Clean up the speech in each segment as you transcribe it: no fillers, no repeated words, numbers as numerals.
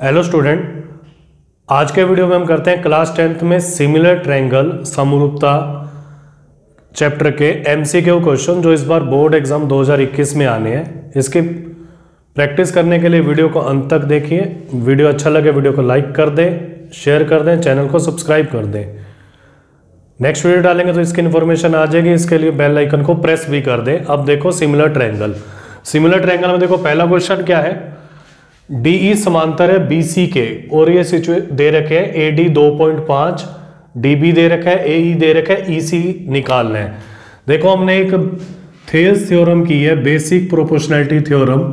Hello student, आज के video में हम करते हैं क्लास 10th में सिमिलर ट्रायंगल समरूपता चैप्टर के एमसीक्यू क्वेश्चन जो इस बार बोर्ड एग्जाम 2021 में आने हैं। इसकी प्रैक्टिस करने के लिए वीडियो को अंत तक देखिए। वीडियो अच्छा लगे वीडियो को लाइक कर दें, शेयर कर दें, चैनल को सब्सक्राइब कर दें। नेक्स्ट वीडियो डालेंगे तो इसकी इन्फॉर्मेशन आ जाएगी, इसके लिए बेल आइकन को प्रेस भी कर दें। अब देखो सिमिलर ट्रायंगल में देखो पहला क्वेश्चन क्या है। DE समांतर है BC के और ये दे रखे हैं AD 2.5, DB दे रखा है, AE दे रखा है, EC निकालना है। देखो हमने एक थेल्स थ्योरम की है, बेसिक प्रोपोर्शनैलिटी थ्योरम,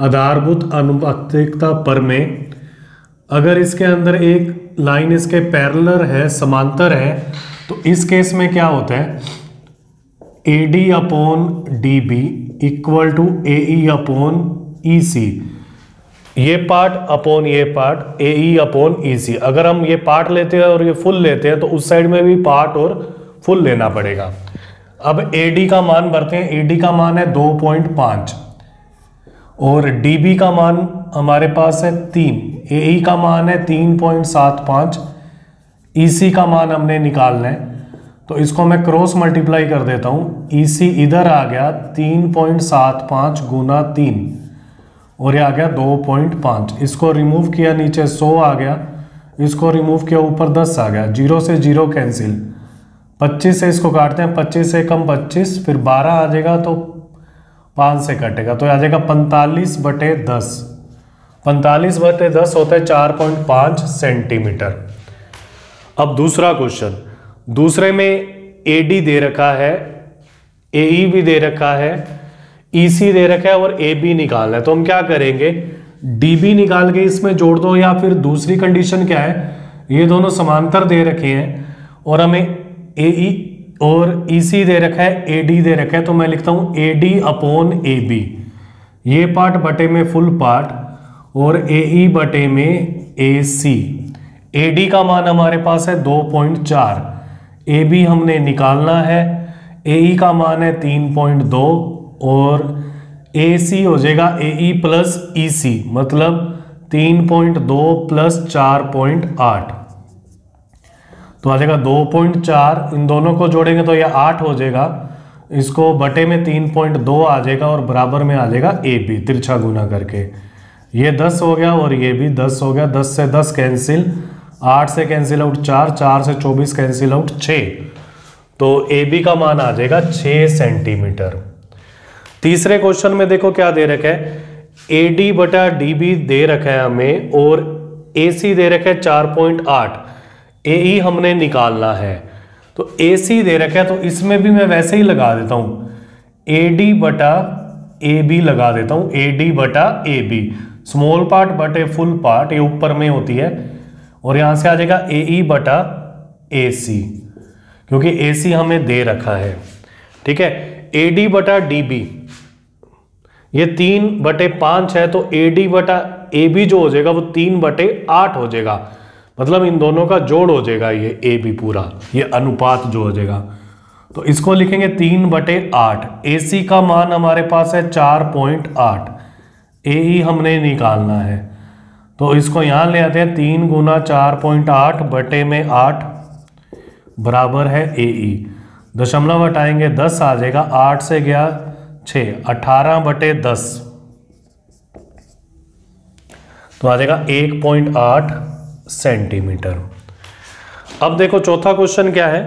आधारभूत आनुपातिकता प्रमेय। अगर इसके अंदर एक लाइन इसके पैरेलल है, समांतर है, तो इस केस में क्या होता है, AD upon DB equal to AE upon EC, ये पार्ट अपॉन ये पार्ट AE अपॉन EC। अगर हम ये पार्ट लेते हैं और ये फुल लेते हैं तो उस साइड में भी पार्ट और फुल लेना पड़ेगा। अब AD का मान भरते हैं। AD का मान है 2.5 और DB का मान हमारे पास है 3, AE का मान है 3.75, EC का मान हमने निकालना है। तो इसको मैं क्रॉस मल्टीप्लाई कर देता हूँ। EC इधर आ गया 3.75 गुना 3 और ये आ गया 2.5। इसको रिमूव किया, नीचे 100 आ गया, इसको रिमूव किया, ऊपर 10 आ गया। 0 से 0 कैंसिल, 25 से इसको काटते हैं, 25 से कम 25, फिर 12 आ जाएगा तो 5 से कटेगा तो आ जाएगा 45/10। 45/10 होता है 4.5 सेंटीमीटर। अब दूसरा क्वेश्चन, दूसरे में AD दे रखा है, AE भी दे रखा है, EC दे रखा है और AB निकालना है। तो हम क्या करेंगे, DB निकाल के इसमें जोड़ दो, या फिर दूसरी कंडीशन क्या है, ये दोनों समांतर दे रखे हैं और हमें AE और EC दे रखा है, AD दे रखा है, तो मैं लिखता हूं AD अपॉन AB, ये पार्ट बटे में फुल पार्ट और AE बटे में AC। AD का मान हमारे पास है 2.4, AB हमने निकालना है, AE का मान है 3.2 और AC हो जाएगा AE प्लस EC, मतलब 3.2 प्लस 4.8, तो आ जाएगा 2.4। इन दोनों को जोड़ेंगे तो यह 8 हो जाएगा, इसको बटे में 3.2 आ जाएगा और बराबर में आ जाएगा AB तिरछा गुना करके। ये 10 हो गया और ये भी 10 हो गया। 10 से 10 कैंसिल, 8 से कैंसिल आउट 4, 4 से 24 कैंसिल आउट 6, तो AB का मान आ जाएगा 6 सेंटीमीटर। तीसरे क्वेश्चन में देखो क्या दे रखा है, AD बटा DB दे रखा है हमें और AC दे रखा है 4.8, AE हमने निकालना है। तो AC दे रखा है तो इसमें भी मैं वैसे ही लगा देता हूं, AD बटा AB लगा देता हूं, AD बटा AB, स्मॉल पार्ट बटे फुल पार्ट, ये ऊपर में होती है, और यहां से आ जाएगा AE बटा AC, क्योंकि AC हमें दे रखा है। ठीक है, AD बटा DB ये 3/5 है, तो AD बटा AB जो हो जाएगा वो 3/8 हो जाएगा, मतलब इन दोनों का जोड़ हो जाएगा ये AB पूरा, ये अनुपात जो हो जाएगा। तो इसको लिखेंगे 3/8। AC का मान हमारे पास है 4.8, AE हमने निकालना है, तो इसको यहां ले आते हैं। 3 गुना 4.8 बटे में 8 बराबर है AE, दशमलव हटाएंगे 10 आ जाएगा, 8 से गया 6, 18/10, तो आ जाएगा 1.8 सेंटीमीटर। अब देखो चौथा क्वेश्चन क्या है,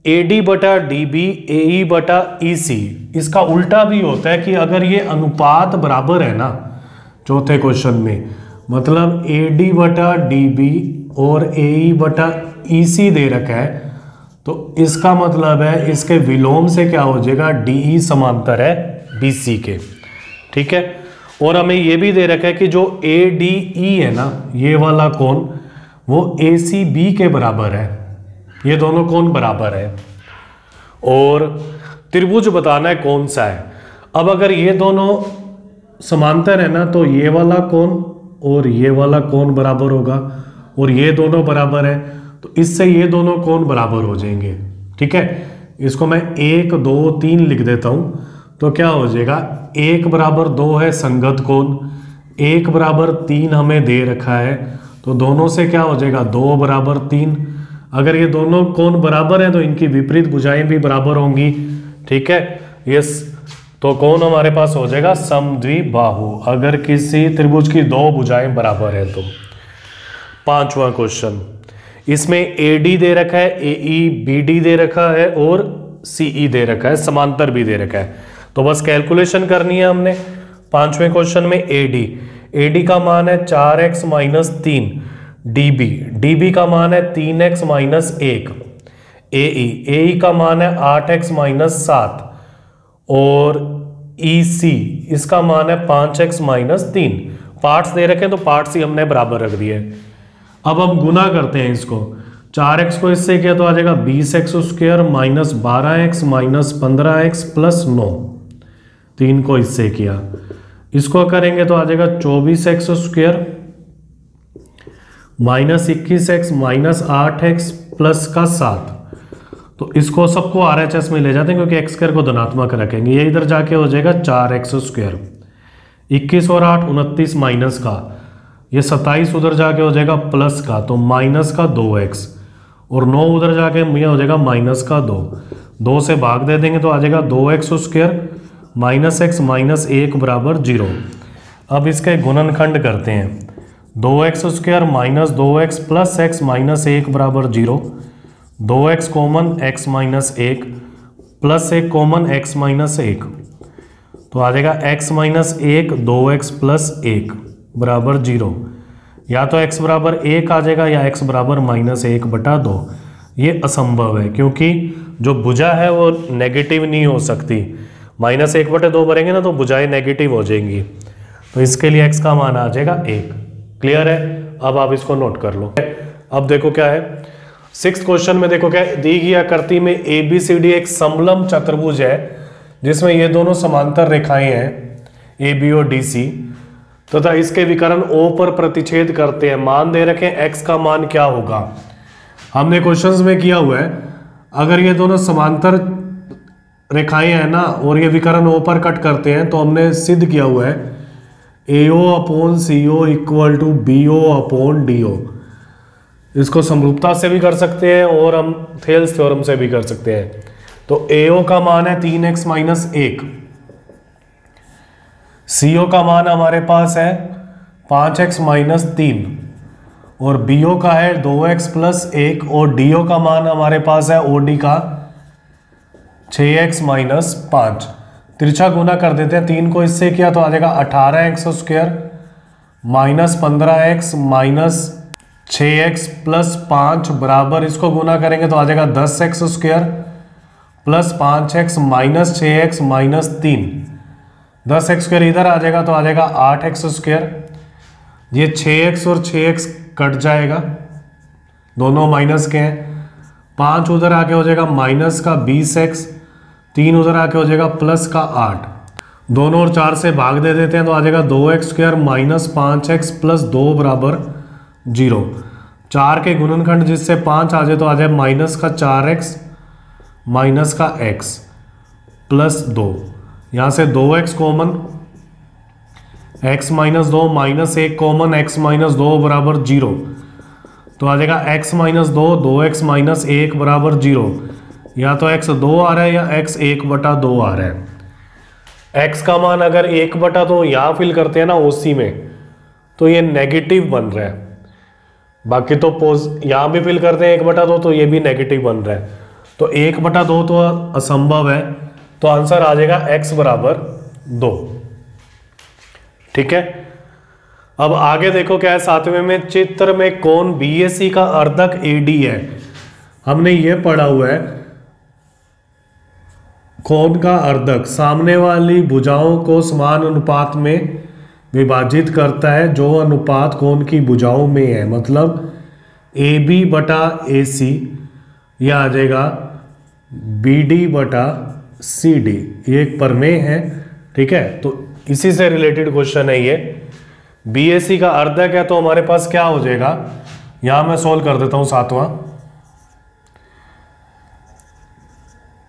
AD बटा DB AE बटा EC, इसका उल्टा भी होता है कि अगर ये अनुपात बराबर है ना, चौथे क्वेश्चन में, मतलब AD बटा DB और AE बटा EC दे रखा है, तो इसका मतलब है इसके विलोम से क्या हो जाएगा, DE समांतर है BC के। ठीक है, और हमें ये भी दे रखा है कि जो ADE है ना, ये वाला कोण, वो ACB के बराबर है, ये दोनों कोण बराबर है, और त्रिभुज बताना है कौन सा है। अब अगर ये दोनों समांतर है ना, तो ये वाला कोण और ये वाला कोण बराबर होगा, और ये दोनों बराबर है, तो इससे ये दोनों कोण बराबर हो जाएंगे। ठीक है, इसको मैं 1 2 3 लिख देता हूं, तो क्या हो जाएगा, 1 बराबर 2 है संगत कोण, 1 बराबर 3 हमें दे रखा है, तो दोनों से क्या हो जाएगा 2 बराबर 3। अगर ये दोनों कोण बराबर हैं तो इनकी विपरीत भुजाएं भी बराबर होंगी। ठीक है, यस, तो कोण हमारे पास हो जाएगा समद्विबाहु अगर किसी त्रिभुज की दो भुजाएं बराबर है तो। पांचवा क्वेश्चन, इसमें AD दे रखा है, AE BD दे रखा है और CE दे रखा है, समांतर भी दे रखा है। तो बस कैलकुलेशन करनी है हमने। पांचवें क्वेश्चन में AD का मान है 4x माइनस 3, DB का मान है 3x माइनस 1, AE का मान है 8x माइनस 7 और EC इसका मान है 5x माइनस 3। पार्ट्स दे रखे हैं तो पार्ट्स ही हमने बराबर रख दिए। अब हम गुना करते हैं इसको। 4x को इससे किया तो आ जाएगा 20x square minus 12x minus 15x plus 9। 3 को इससे किया, इसको करेंगे तो आ जाएगा 24x square minus 21x minus 8x plus का 7। तो इसको सबको RHS में ले जाते हैं क्योंकि x स्क्वायर को धनात्मक रखेंगे। ये इधर जाके हो जाएगा 4x स्क्वायर, 21 और 8 29 माइनस का, ये 27 उधर जाके हो जाएगा प्लस का, तो माइनस का 2x और 9 उधर जाके ये हो जाएगा माइनस का 2 से भाग दे देंगे तो आ जाएगा 2x square minus x minus 1 बराबर 0। अब इसके गुणनखंड करते हैं। 2x square minus 2x plus x minus 1 बराबर 0, 2x common x minus 1 plus 1 common x minus 1, तो आ जाएगा x माइनस 1 2x प्लस 1 बराबर 0। या तो x बराबर 1 आ जाएगा या x बराबर माइनस 1 बटा 2। ये असंभव है क्योंकि जो भुजा है वो नेगेटिव नहीं हो सकती। माइनस 1 बटे 2 भरेंगे ना तो भुजाएं नेगेटिव हो जाएंगी, तो इसके लिए x का मान आ जाएगा 1। क्लियर है? अब आप इसको नोट कर लो। अब देखो क्या है 6th क्वेश्चन में, देखो क्या है, दी गई आकृति में ABCD एक समलंब चतुर्भुज है जिसमें ये दोनों समांतर रेखाएं हैं AB और DC तथा इसके विकर्ण O पर प्रतिच्छेद करते हैं। मान दे रखे हैं, x का मान क्या होगा। हमने क्वेश्चंस में किया हुआ है, अगर ये दोनों समांतर रेखाएं हैं ना और ये विकर्ण O पर कट करते हैं तो हमने सिद्ध किया हुआ है AO upon CO equal to BO upon DO। इसको समरूपता से भी कर सकते हैं और हम थेल्स थ्योरम से भी कर सकते हैं। तो AO का मान है 3x माइनस 1, CO का मान हमारे पास है 5x माइनस 3 और BO का है 2x प्लस 1 और DO का मान हमारे पास है OD का 6x माइनस 5। तिरछा गुना कर देते हैं, 3 को इससे किया तो आ जाएगा 18x square minus 15x minus 6x plus 5 बराबर, इसको गुना करेंगे तो आ जाएगा 10x square plus 5x minus 6x minus 3। 10x square इधर आ जाएगा तो आ जाएगा 8x स्क्वायर, ये 6x और 6x कट जाएगा, दोनों माइनस के हैं। 5 उधर आके हो जाएगा माइनस का 20x, 3 उधर आके हो जाएगा प्लस का 8। दोनों और 4 से भाग दे देते हैं तो आ जाएगा 2x square minus 5x plus 2 बराबर 0। 4 के गुणनखंड जिससे 5 आ जाए तो आ जाए माइनस का 4x माइनस का x प्लस 2। यहाँ से 2x common, x minus 2 minus 1 common, x minus 2 बराबर 0, तो आ जाएगा x माइनस 2 2x माइनस 1 बराबर 0। या तो x 2 आ रहा है या x 1 बटा 2 आ रहा है। x का मान अगर 1 बटा 2 यहाँ फिल करते हैं ना OC में तो ये नेगेटिव बन रहा है, बाकी तो यहाँ भी फिल करते हैं 1 बटा 2 तो ये भी नेगेटिव बन रहा है। तो 1 बटा 2 तो असंभव है, तो आंसर आ जाएगा x बराबर 2। ठीक है, अब आगे देखो क्या है 7वें में, चित्र में कोण BAC का अर्धक AD है। हमने ये पढ़ा हुआ है कोण का अर्धक सामने वाली भुजाओं को समान अनुपात में विभाजित करता है जो अनुपात कोण की भुजाओं में है, मतलब AB बटा AC, यह आ जाएगा BD बटा CD। ये एक प्रमेय है। ठीक है, तो इसी से रिलेटेड क्वेश्चन है ये। BAC का अर्धक है तो हमारे पास क्या हो जाएगा, यहां मैं सोल्व कर देता हूं 7वां,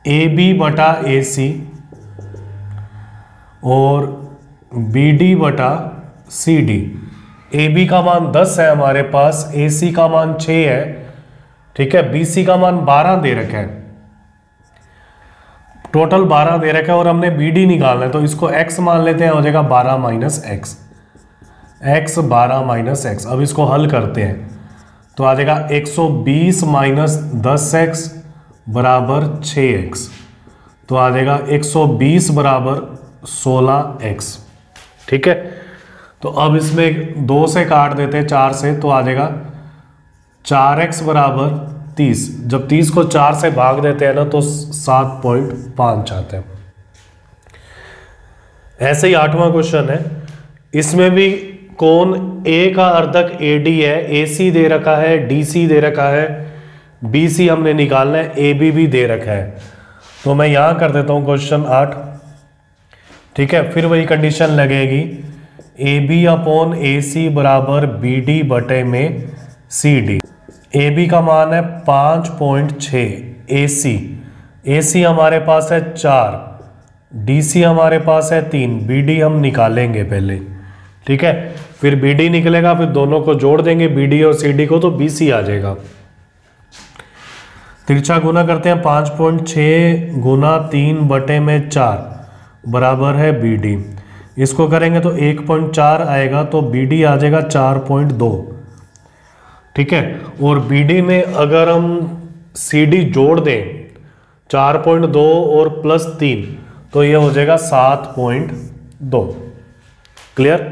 AB बटा AC और BD बटा सी डी। ए बी का मान 10 है हमारे पास, ए सी का मान 6 है, ठीक है, बी सी का मान 12 दे रखा है, टोटल 12 दे रखा है और हमने बी डी निकालना है, तो इसको x मान लेते हैं, हो जाएगा 12 minus x, x 12 minus x. अब इसको हल करते हैं तो आ जाएगा 120 माइनस 10x बराबर 6x, तो आ जाएगा 120 बराबर 16x, ठीक है। तो अब इसमें 2 से काट देते हैं 4 से, तो आ जाएगा 4x बराबर 30। जब 30 को 4 से भाग देते हैं ना तो 7.5 आते हैं। ऐसे ही 8वां क्वेश्चन है, इसमें भी कोण A का अर्धक AD है, AC दे रखा है, DC दे रखा है, BC हमने निकालना है, AB भी दे रखा है। तो मैं यहां कर देता हूं क्वेश्चन 8, ठीक है। फिर वही कंडीशन लगेगी, AB अपॉन AC बराबर BD बटे में CD। AB का मान है 5.6, AC हमारे पास है 4, DC हमारे पास है 3, BD हम निकालेंगे पहले, ठीक है। फिर BD निकलेगा, फिर दोनों को जोड़ देंगे BD और CD को, तो BC आ जाएगा। तिरछा गुना करते हैं, 5.6 गुना 3 बटे में 4 बराबर है BD। इसको करेंगे तो 1.4 आएगा, तो BD आ जाएगा 4.2, ठीक है। और BD में अगर हम CD जोड़ दें 4.2 और प्लस 3, तो ये हो जाएगा 7.2। क्लियर।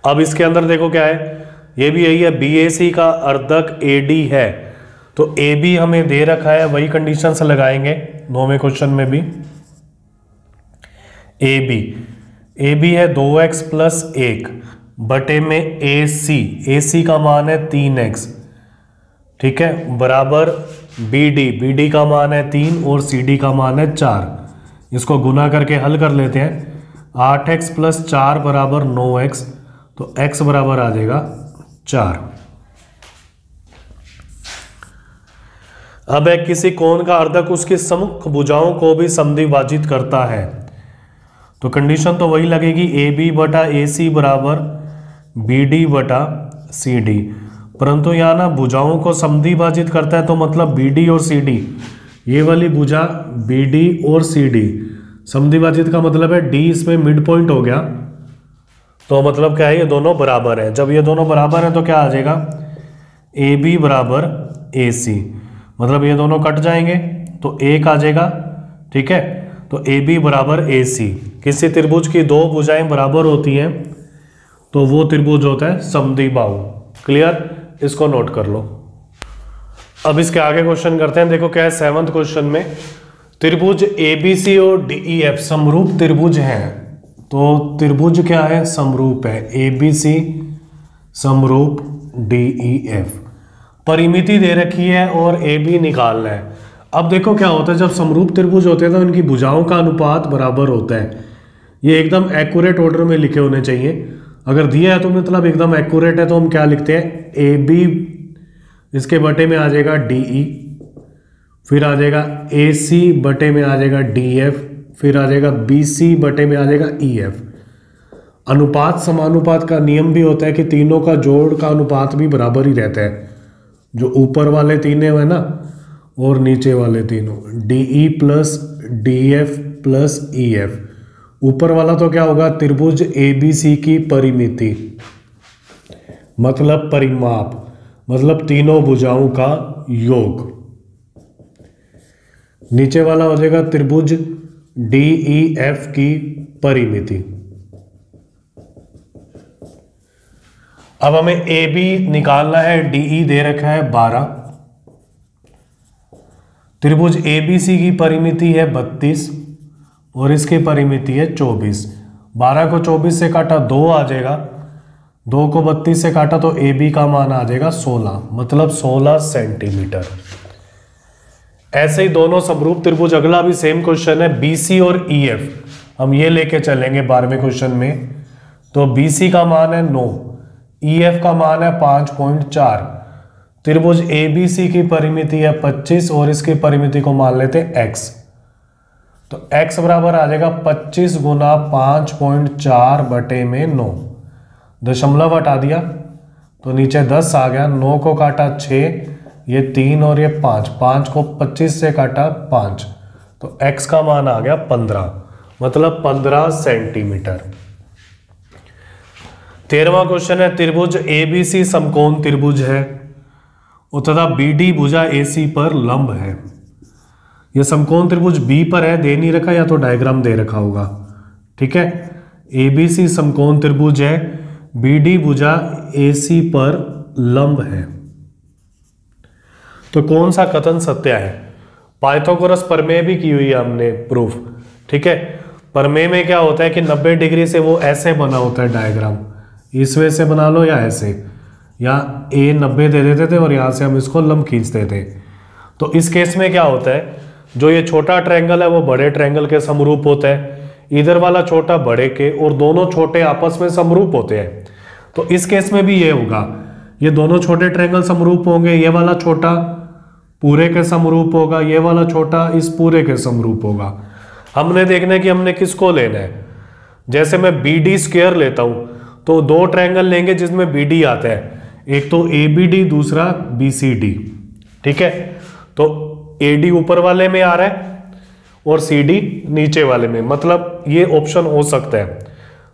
अब इसके अंदर देखो क्या है, ये भी यही है, BAC का अर्धक AD है, तो AB हमें दे रखा है, वही कंडीशन से लगाएंगे 9वें क्वेश्चन में भी। AB है 2x प्लस 1 बटे में AC का मान है 3x, ठीक है, बराबर BD का मान है 3 और CD का मान है 4। इसको गुना करके हल कर लेते हैं, 8x प्लस 4 बराबर 9x, तो x बराबर आ जाएगा 4। अब एक किसी कोण का अर्धक उसकी सम्मुख भुजाओं को भी समद्विभाजित करता है, तो कंडीशन तो वही लगेगी, AB बटा AC बराबर BD बटा CD। परंतु यहाँ ना भुजाओं को समद्विभाजित करता है, तो मतलब BD और CD, ये वाली भुजा BD और CD समद्विभाजित का मतलब है D इसमें मिड पॉइंट हो गया, तो मतलब क्या है, ये दोनों बराबर है। जब ये दोनों बराबर हैं तो क्या आ जाएगा, AB बराबर AC, मतलब ये दोनों कट जाएंगे तो 1 आ जाएगा, ठीक है। तो AB बराबर AC। किसी त्रिभुज की दो भुजाएं बराबर होती हैं तो वो त्रिभुज होता है समद्विबाहु। क्लियर, इसको नोट कर लो। अब इसके आगे क्वेश्चन करते हैं। देखो क्या है 7th क्वेश्चन में, त्रिभुज ABC और DEF समरूप त्रिभुज हैं, तो त्रिभुज क्या है, समरूप है, ABC समरूप DEF, परिमिति दे रखी है और AB निकालना है। अब देखो क्या होता है, जब समरूप त्रिभुज होते हैं तो इनकी भुजाओं का अनुपात बराबर होता है। ये एकदम एक्यूरेट ऑर्डर में लिखे होने चाहिए। अगर दिया है तो मतलब एकदम एक्यूरेट है, तो हम क्या लिखते हैं, AB इसके बटे में आ जाएगा DE, फिर आ जाएगा AC बटे में आ जाएगा DF, फिर आ जाएगा BC बटे में आ जाएगा EF। अनुपात समानुपात का नियम भी होता है कि तीनों का जोड़ का अनुपात भी बराबर ही रहता है, जो ऊपर वाले तीनों है ना और नीचे वाले तीनों, DE plus DF plus EF। ऊपर वाला तो क्या होगा, त्रिभुज ABC की परिमिति, मतलब परिमाप, मतलब तीनों भुजाओं का योग। नीचे वाला हो जाएगा त्रिभुज DEF की परिमिति। अब हमें AB निकालना है, DE दे रखा है 12, त्रिभुज ABC की परिमिति है 32 और इसकी परिमिति है 24। 12 को 24 से काटा 2 आ जाएगा, 2 को 32 से काटा तो AB का मान आ जाएगा 16, मतलब 16 सेंटीमीटर। ऐसे ही दोनों समरूप त्रिभुज, अगला भी सेम क्वेश्चन है, BC और EF हम ये लेके चलेंगे 12वें क्वेश्चन में। तो BC का मान है 9, EF का मान है 5.4, त्रिभुज ABC की परिमिति है 25 और इसकी परिमिति को मान लेते हैं x, तो x बराबर आ जाएगा 25 गुना 5.4 बटे में 9, दशमलव हटा दिया तो नीचे 10 आ गया, 9 को काटा 6, ये 3 और ये 5, 5 को 25 से काटा 5, तो x का मान आ गया 15, मतलब 15 सेंटीमीटर। 13वां क्वेश्चन है, त्रिभुज ABC समकोण त्रिभुज है तथा BD भुजा AC पर लंब है। यह समकोण त्रिभुज B पर है, दे नहीं रखा, या तो डायग्राम दे रखा होगा। ठीक है, ABC समकोण त्रिभुज है, BD भुजा AC पर लंब है, तो कौन सा कथन सत्य है? पाइथागोरस प्रमेय भी की हुई है हमने प्रूफ। ठीक है, प्रमेय में क्या होता है कि 90 डिग्री से वो ऐसे बना होता है डायग्राम, इस वे से बना लो या ऐसे, या A 90 दे देते थे और यहां से हम इसको लंब खींचते थे। तो इस केस में क्या होता है, जो ये छोटा ट्रायंगल है वो बड़े ट्रायंगल के समरूप होता है, इधर वाला छोटा बड़े के, और दोनों छोटे आपस में समरूप होते हैं। तो इस केस में भी ये होगा, ये दोनों छोटे ट्रायंगल समरूप होंगे, ये वाला छोटा पूरे के समरूप होगा, ये वाला छोटा इस पूरे के समरूप होगा। हमने देखना है कि हमने किसको लेना है। जैसे मैं BD स्क्वायर लेता हूं तो दो ट्रायंगल लेंगे जिसमें BD आता है, एक तो ABD, दूसरा BCD। ठीक है, तो AD ऊपर वाले में आ रहा है और CD नीचे वाले में, मतलब ये ऑप्शन हो सकता है।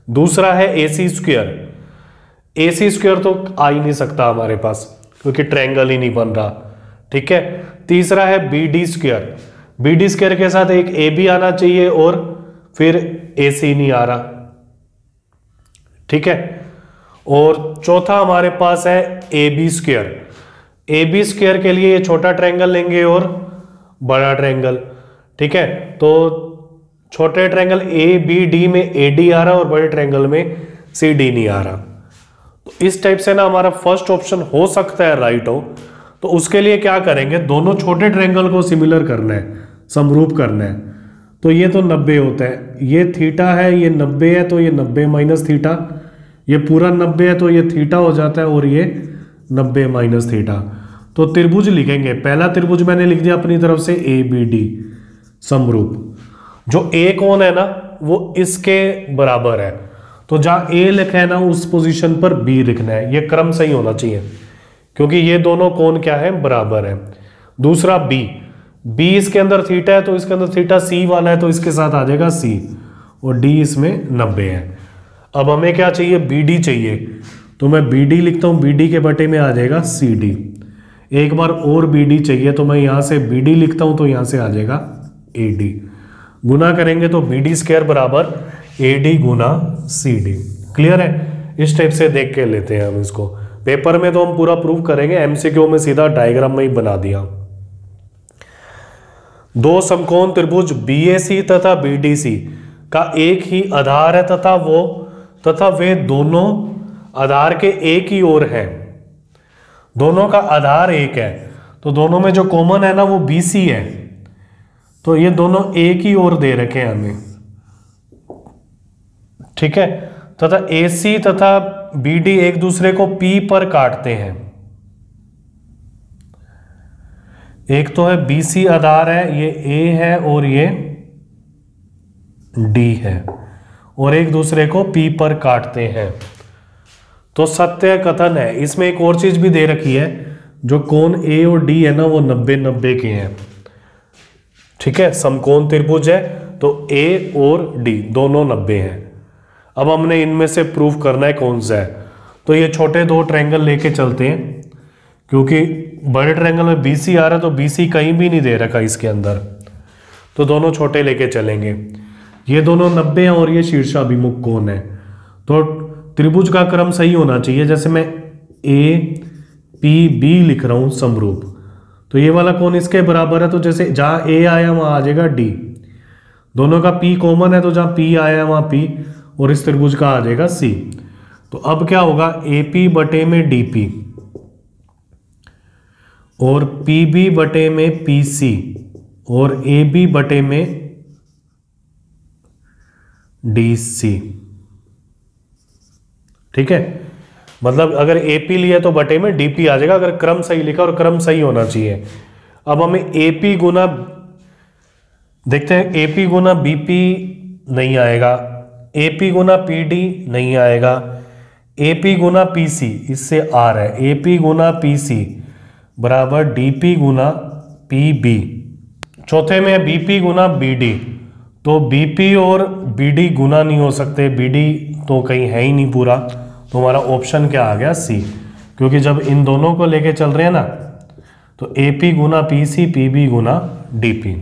दूसरा है AC स्क्वायर, AC स्क्वायर तो आ ही नहीं सकता हमारे पास क्योंकि ट्रायंगल ही नहीं बन रहा। ठीक है, तीसरा है BD स्क्वायर, BD स्क्वायर के साथ एक AB आना चाहिए और फिर AC नहीं आ रहा। ठीक है, और चौथा हमारे पास है AB स्क्वायर। AB स्क्वायर के लिए ये छोटा ट्रायंगल लेंगे और बड़ा ट्रायंगल। ठीक है, तो छोटे ट्रायंगल ABD में AD आ रहा और बड़े ट्रायंगल में CD नहीं आ रहा। तो इस टाइप से ना हमारा फर्स्ट ऑप्शन हो सकता है राइट हो। तो उसके लिए क्या करेंगे, दोनों छोटे ट्रायंगल को सिमिलर करना है, समरूप करना है। तो ये तो 90 होता है, ये थीटा है, ये 90 है, तो ये 90 माइनस थीटा, ये पूरा 90 है तो ये थीटा हो जाता है, और ये 90 माइनस थीटा। तो त्रिभुज लिखेंगे, पहला त्रिभुज मैंने लिख दिया अपनी तरफ से ABD समरूप। जो A कोण है ना वो इसके बराबर है, तो जहां A लिखा है ना उस पोजीशन पर B लिखना है। ये क्रम सही होना चाहिए क्योंकि ये दोनों कोण क्या है, बराबर है। दूसरा B इसके अंदर थीटा है तो इसके अंदर थीटा C वाला है, तो इसके साथ आ जाएगा C, और D इसमें 90 है। अब हमें क्या चाहिए, BD चाहिए, तो मैं BD लिखता हूं, BD के बटे में आ जाएगा CD। एक बार और BD चाहिए तो मैं यहां से BD लिखता हूं, तो यहां से आ जाएगा AD। गुना करेंगे तो BD स्क्वायर बराबर AD गुना CD। क्लियर है? इस टाइप से देख के लेते हैं हम इसको। पेपर में तो हम पूरा प्रूफ करेंगे, MCQ में सीधा डायग्राम में ही बना दिया। दो समकोण त्रिभुज BAC तथा BDC का एक ही आधार है तथा वे दोनों आधार के एक ही ओर है। दोनों का आधार एक है, तो दोनों में जो कॉमन है ना वो BC है, तो ये दोनों एक ही ओर दे रखे हैं हमें। ठीक है, तथा AC तथा BD एक दूसरे को P पर काटते हैं। एक तो है BC आधार है, ये A है और ये D है, और एक दूसरे को P पर काटते हैं। तो सत्य कथन है। इसमें एक और चीज भी दे रखी है, जो कोण A और D है ना वो 90-90 के हैं। ठीक है, समकोण त्रिभुज है तो A और D दोनों 90 हैं। अब हमने इनमें से प्रूफ करना है कौन सा है। तो ये छोटे दो ट्रायंगल लेके चलते हैं, क्योंकि बड़े ट्रायंगल में BC आ रहा है तो BC कहीं भी नहीं दे रखा इसके अंदर, तो दोनों छोटे लेके चलेंगे। ये दोनों 90 हैं और ये शीर्षाभिमुख कोण है, तो त्रिभुज का क्रम सही होना चाहिए। जैसे मैं APB लिख रहा हूं समरूप, तो ये वाला कोण इसके बराबर है, तो जैसे जहां A आया वहां आ जाएगा D। दोनों का P कॉमन है, तो जहां P आया वहां P, और इस त्रिभुज का आ जाएगा C। तो अब क्या होगा, AP बटे में DP और PB बटे में PC और AB बटे में DC। ठीक है, मतलब अगर AP लिया तो बटे में DP आ जाएगा, अगर क्रम सही लिखा, और क्रम सही होना चाहिए। अब हमें AP गुना देखते हैं, AP गुना BP नहीं आएगा, AP गुना PD नहीं आएगा, AP गुना PC, इससे R है, AP गुना PC बराबर DP गुना PB। चौथे में BP गुना BD, तो BP और BD गुना नहीं हो सकते, BD तो कहीं है ही नहीं पूरा, तो हमारा ऑप्शन क्या आ गया C, क्योंकि जब इन दोनों को लेके चल रहे हैं ना तो AP गुना PC, PB गुना DP।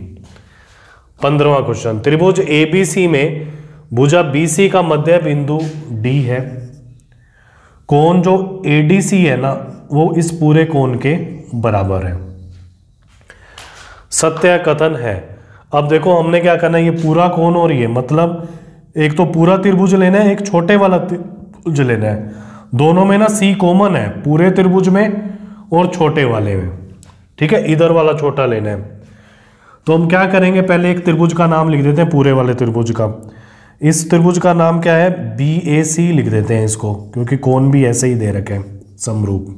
15वां क्वेश्चन, त्रिभुज ABC में भुजा BC का मध्य बिंदु D है, कोण जो ADC है ना वो इस पूरे कोण के बराबर है। सत्य कथन है। अब देखो हमने क्या करना है, ये पूरा कोण और ये मतलब एक तो पूरा त्रिभुज लेना है, एक छोटे वाला त्रिभुज लेना है, दोनों में ना C कॉमन है, पूरे त्रिभुज में और छोटे वाले में, ठीक है, इधर वाला छोटा लेना है। तो हम क्या करेंगे, पहले एक त्रिभुज का नाम लिख देते हैं, पूरे वाले त्रिभुज का। इस त्रिभुज का नाम क्या है, BAC लिख देते हैं इसको, क्योंकि कोण भी ऐसे ही दे रखे हैं समरूप।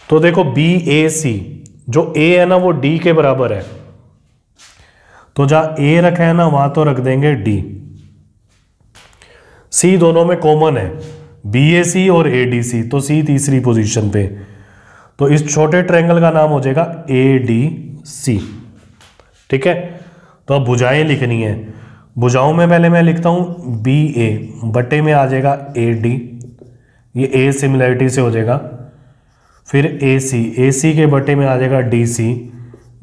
तो देखो BAC, जो A है ना वो D के बराबर है, तो जहां A रखा है ना वहां तो रख देंगे D। C दोनों में कॉमन है, BAC और ADC, तो C तीसरी पोजीशन पे, तो इस छोटे ट्रायंगल का नाम हो जाएगा ADC, ठीक है। तो अब भुजाएं लिखनी है, भुजाओं में पहले मैं लिखता हूं BA, बटे में आ जाएगा AD, ये A सिमिलरिटी से हो जाएगा, फिर AC के बटे में आ जाएगा DC,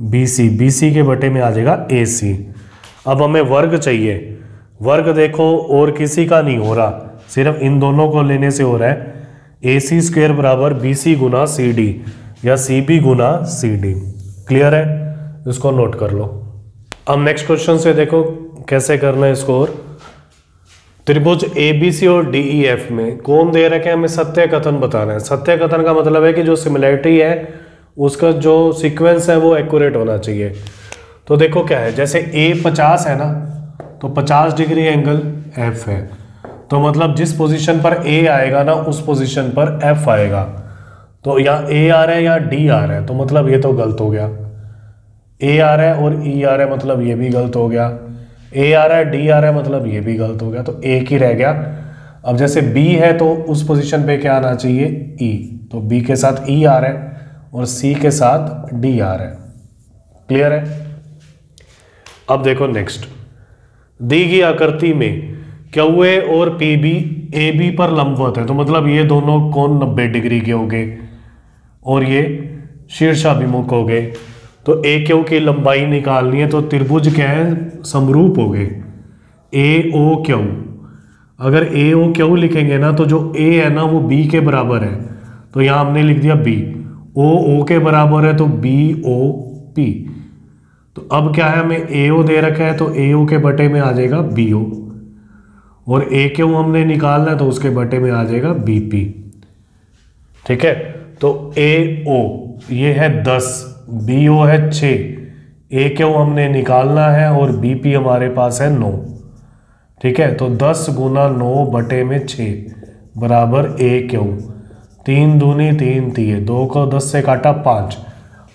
BC के बटे में आ जाएगा AC। अब हमें वर्ग चाहिए, वर्ग देखो और किसी का नहीं हो रहा, सिर्फ इन दोनों को लेने से हो रहा है। AC स्क्वायर बराबर BC गुना CD या CB गुना CD। क्लियर है, इसको नोट कर लो। अब नेक्स्ट क्वेश्चन से देखो कैसे करना है इसको। और त्रिभुज ABC और DEF में कोण दे रखे हैं, हमें सत्य कथन बताना है। सत्य कथन का मतलब है कि जो सिमिलरिटी है उसका जो सीक्वेंस है वो एक्यूरेट होना चाहिए। तो देखो क्या है, जैसे A 50 है ना, तो 50 डिग्री एंगल F है, तो मतलब जिस पोजीशन पर A आएगा ना उस पोजीशन पर F आएगा। तो यहाँ A आ रहा है या D आ रहा है, तो मतलब ये तो गलत हो गया। A आ रहा है और E आ रहा है, मतलब ये भी गलत हो गया। A आ रहा है, D आ रहा है, मतलब ये भी गलत हो गया, तो एक ही रह गया। अब जैसे B है तो उस पोजीशन पे क्या आना चाहिए, E, तो B के साथ E आ रहा है और C के साथ D आ रहा है। क्लियर है। अब देखो नेक्स्ट, दी गई आकृति में QA और PB AB पर लंबवत है, तो मतलब ये दोनों कोण 90 डिग्री के हो गए और ये शीर्षाभिमुख हो गए। तो AQ की लंबाई निकालनी है, तो त्रिभुज क्या है, समरूप हो गए AOQ। अगर AOQ लिखेंगे ना तो जो A है ना वो B के बराबर है, तो यहां हमने लिख दिया B। OO के बराबर है तो BOP। तो अब क्या है, हमें AO दे रखा है तो AO के बटे में आ जाएगा BO, और AQ हमने निकालना है तो उसके बटे में आ जाएगा BP। ठीक है, तो AO ये है 10, BO है 6, AQ हमने निकालना है और BP हमारे पास है 9। ठीक है, तो 10 गुना 9 बटे में 6 बराबर AQ। 3 दूनी 3 तीय, 2 को 10 से काटा 5,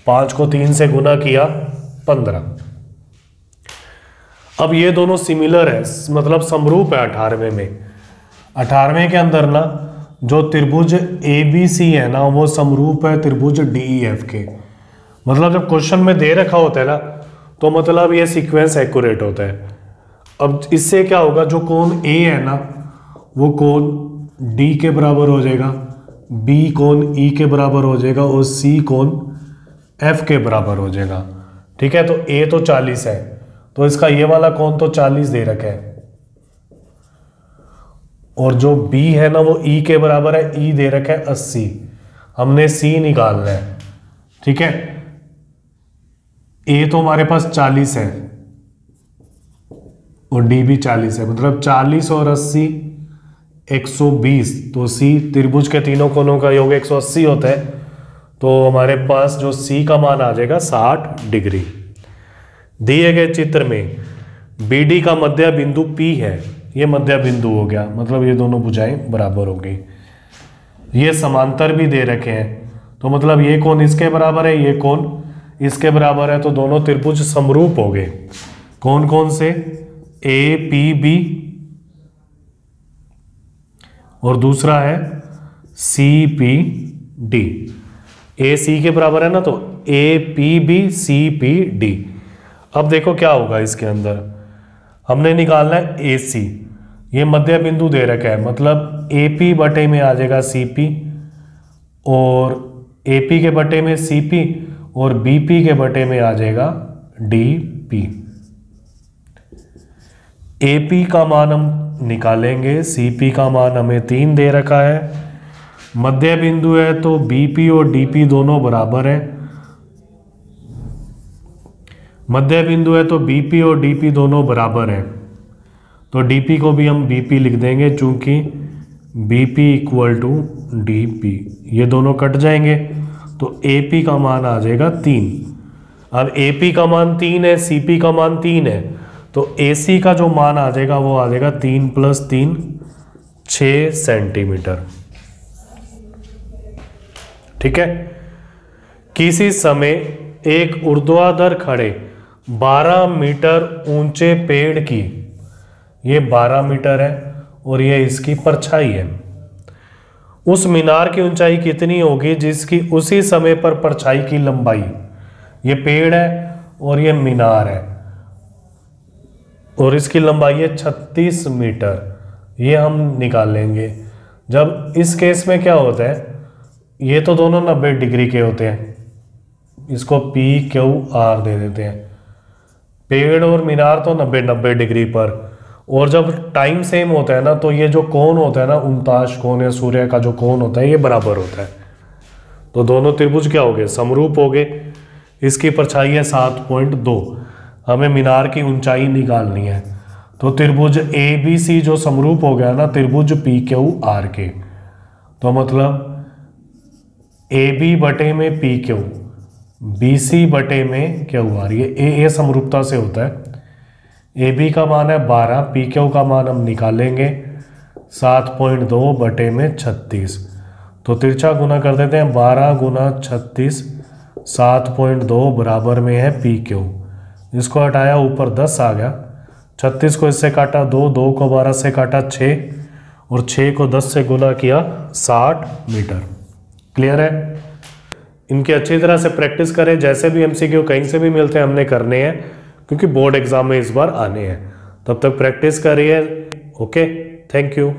5 को 3 से गुना किया 15। अब ये दोनों सिमिलर है, मतलब समरूप है 18वें में। 18वें के अंदर ना जो त्रिभुज ABC है ना वो समरूप है त्रिभुज DEF के। मतलब जब क्वेश्चन में दे रखा होता है ना तो मतलब ये सीक्वेंस एक्यूरेट होता है। अब इससे क्या होगा, जो कोण A है ना वो कोण D के बराबर हो जाएगा, B कोण E के बराबर हो जाएगा और C कोण F के बराबर हो जाएगा। ठीक है, तो A तो 40 है, तो इसका ये वाला कोण तो 40 दे रखा है, और जो B है ना वो E के बराबर है, E दे रखा है 80। हमने C निकालना है। ठीक है, A तो हमारे पास 40 है और D भी 40 है, मतलब 40 और 80 120। तो C त्रिभुज के तीनों कोणों का योग 180 होता है, तो हमारे पास जो C का मान आ जाएगा 60 डिग्री। दिए गए चित्र में BD का मध्य बिंदु P है, ये मध्य बिंदु हो गया, मतलब ये दोनों भुजाएं बराबर हो गई। ये समांतर भी दे रखे हैं, तो मतलब ये कोण इसके बराबर है, ये कोण इसके बराबर है, तो दोनों त्रिभुज समरूप हो गए। कौन कौन से, APB और दूसरा है सी पी डी। ए सी के बराबर है ना, तो A P B C P D. अब देखो क्या होगा इसके अंदर, हमने निकालना है ए सी। ये मध्य बिंदु दे रखा है, मतलब ए पी बटे में आ जाएगा सी पी, और ए पी के बटे में सी पी, और बी पी के बटे में आ जाएगा डी पी। ए पी का मान हम निकालेंगे, सी पी का मान हमें 3 दे रखा है। मध्य बिंदु है तो बी पी और डी पी दोनों बराबर है। मध्य बिंदु है तो बी पी और डी पी दोनों बराबर है, तो डी पी को भी हम बी पी लिख देंगे, चूंकि B P equal to D P. ये दोनों कट जाएंगे तो ए पी का मान आ जाएगा 3। अब ए पी का मान 3 है, सी पी का मान 3 है, तो ए सी का जो मान आ जाएगा वो आ जाएगा 3 + 3 6 सेंटीमीटर। ठीक है। किसी समय एक ऊर्ध्वाधर खड़े 12 मीटर ऊंचे पेड़ की, ये 12 मीटर है और ये इसकी परछाई है, उस मीनार की ऊंचाई कितनी होगी जिसकी उसी समय पर परछाई की लंबाई, ये पेड़ है और ये मीनार है और इसकी लंबाई है 36 मीटर। ये हम निकाल लेंगे। जब इस केस में क्या होता है, ये तो दोनों 90 डिग्री के होते हैं, इसको पी क्यू आर दे देते हैं। पेड़ और मीनार तो 90 डिग्री पर, और जब टाइम सेम होता है ना, तो ये जो कोण होता है ना, 49 कोण या सूर्य का जो कोण होता है, ये बराबर होता है। तो दोनों त्रिभुज क्या हो गए, समरूप हो गए। इसकी परछाई है 7.2। हमें मीनार की ऊंचाई निकालनी है, तो त्रिभुज ए बी सी जो समरूप हो गया ना त्रिभुज पी क्यू आर के, तो मतलब ए बी बटे में पी क्यू, बी सी बटे में क्यू आर, ये ए समरूपता से होता है। ए बी का मान है 12, पी क्यू का मान हम निकालेंगे 7.2 बटे में 36, तो तिरछा गुना कर देते हैं, 12 गुना 36 7.2 बराबर में है पी क्यू। इसको हटाया ऊपर 10 आ गया, 36 को इससे काटा 2, 2 को 12 से काटा 6, और 6 को 10 से गुना किया 60 मीटर। क्लियर है। इनकी अच्छी तरह से प्रैक्टिस करें, जैसे भी एमसीक्यू कहीं से भी मिलते हैं हमने करने हैं, क्योंकि बोर्ड एग्जाम में इस बार आने हैं। तब तक प्रैक्टिस करिए। Okay, thank you.